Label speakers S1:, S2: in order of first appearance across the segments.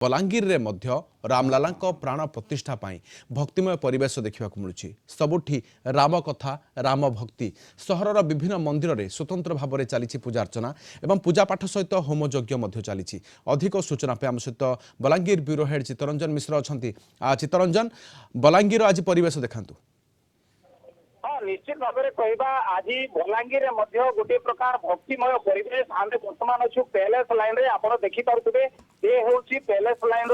S1: बलांगीर रे मध्य रामलाला प्राण प्रतिष्ठा पाई भक्तिमय परिवेश देखा मिलूँ सबुठी राम कथा राम भक्ति सहरर विभिन्न मंदिर में स्वतंत्र भाव में चली पूजा अर्चना एवं पूजा पाठ सहित होम यज्ञ चली अधिक सूचना पे आम सहित बलांगीर ब्यूरो हेड चित्तरंजन मिश्र अच्छा चित्तरंजन बलांगीर आज परिवेश देखा
S2: निश्चित भाव में कहवा आज बलांगीर गोटे प्रकार भक्तिमय परिवेश आम बर्तमान अच्छु पैलेस लाइन रे आप देखिपे ये हूँ पैलेस लाइन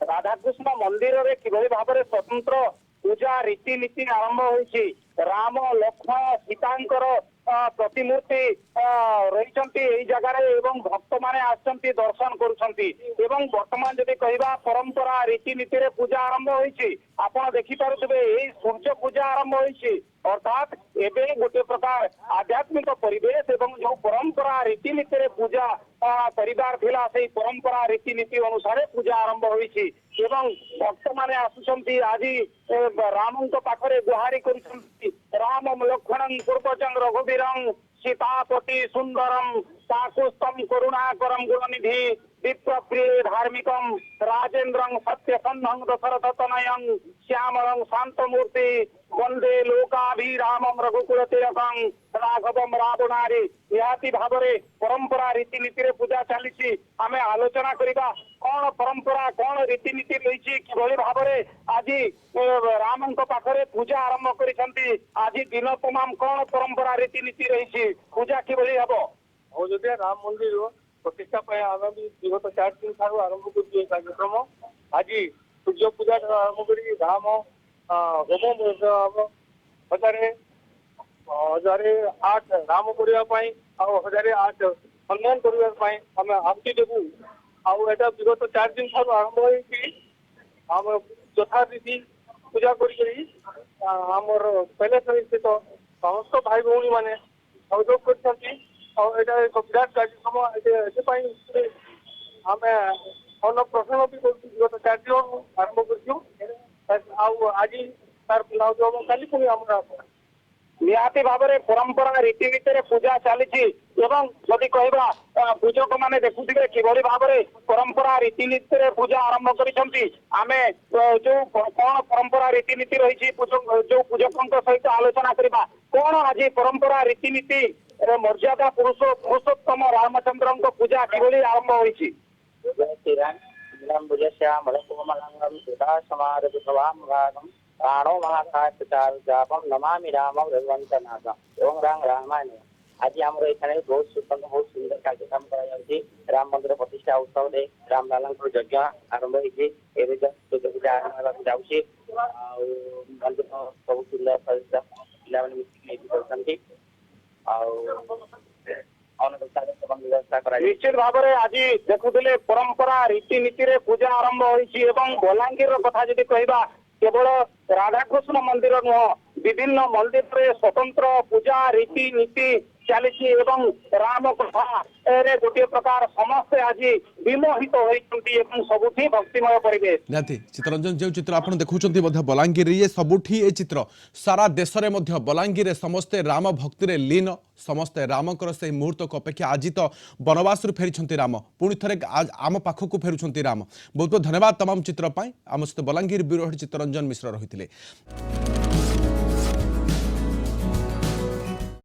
S2: राधाकृष्ण मंदिर रे किभली भाव में स्वतंत्र पूजा रीतिनीति आरंभ होइछि राम लक्ष्मण सीतांकर प्रतिमूर्ति रही जगार भक्त माने आसंती दर्शन करुछंती एवं वर्तमान जदि कहवा परंपरा रीतिनीति रे पूजा आरंभ होइछि आपण देखि पारुथिबे एई सूर्य पूजा आरंभ होइछि अर्थात एबे गोटे प्रकार आध्यात्मिक परिवेश एवं जो परंपरा रीतिनीति रे पूजा परिवार थिला सेई परंपरा रीतिनीति अनुसार पूजा आरंभ होइछि एवं भक्त माने आसुछंती आज रामंक पाखरे गुहारी करुछंती राम लक्ष्मणं पूर्वजं रघुवीरं सीतापति सुंदरम साकुस्तम करुणाकरम गुणनिधि विप्रिय धार्मिकम राजेन्द्रं सत्यसन्धं दशरथ तनयं श्यामलं शांतमूर्ति वंदे लोकाभिरामं रघुकुल तिलकं राघवम रावणारी निहाती भाव में परंपरा रीतिनीति रे पूजा चली आमे आलोचना करिबा कौन परंपरा कौन रीतिनीति रही किभली भाव में आज रामंक पाखरे पूजा आरंभ करिसंती आज दिन तमाम कौन परंपरा रीतिनीति रही पूजा किभली हबो
S3: अयोध्या राम मंदिर प्रतिष्ठा आगामी विगत 4 दिन ठार आरंभ कर कार्यक्रम आज सूर्य पूजा आरंभ कर राम होम हजारे 8 राम करने 1008 सम्मान करने आम आहुति देवु आटा विगत 4 दिन ठार आरंभ होम यथारीति पूजा करमर पैलेस स्थित समस्त भाई भौणी मैंने सहयोग कर एक विराट कार्यक्रम आम अन्न प्रसन्न भी विगत 4 दिन आरंभ कर आज तार कल पुणी आम
S2: निहाती भाव में परंपरा रीतिनीति रे पूजा चली जदि कहवा पूजक मैंने देखुए किभली भाव में परंपरा रीतिनीति रे पूजा आरंभ करिसंती आमे जो कौन परंपरा रीतिनीति रही जो पूजकों सहित आलोचना करवा कौन आज परंपरा रीतिनीति मर्यादा पुरुषोत्तम रामचंद्र पूजा किभली आरंभ होइछि प्राणो महाकाशम नमामि रामम रघुवंशनाथम एवं रामायण आज आम ये बहुत स्वतंत्र बहुत सुंदर कार्यक्रम कर राम मंदिर प्रतिष्ठा उत्सव में रामलाला यज्ञ आरंभ होती पूजा आरंभ जाऊँगी मंदिर सब सुंदर पिला निश्चित भाव में आज देखुले परंपरा रीतिनीति रे पूजा आरंभ होइछि एवं बलांगीर कथा जदि कहबा केवल राधाकृष्ण मंदिर नुह विभिन्न मंदिर रे स्वतंत्र पूजा रीतिनीति चली राम कथा गोटे प्रकार समस्ते आज विमोहित होती सबुठी भक्तिमय परिवेश
S1: निहाती चित्तरंजन जो चित्र आप देखुं बलांगीर ये सबुठी ये चित्र सारा देश में बलांगीर समस्ते राम भक्ति रे लीन समस्ते रामकर से मुहूर्त को अपेक्षा आज तो बनवास फेरी राम पुणी थे आम पाखक फेरुंट राम बहुत बहुत धन्यवाद तमाम चित्र आम सहित बलांगीर ब्यूरो हेड चित्तरंजन मिश्र रही।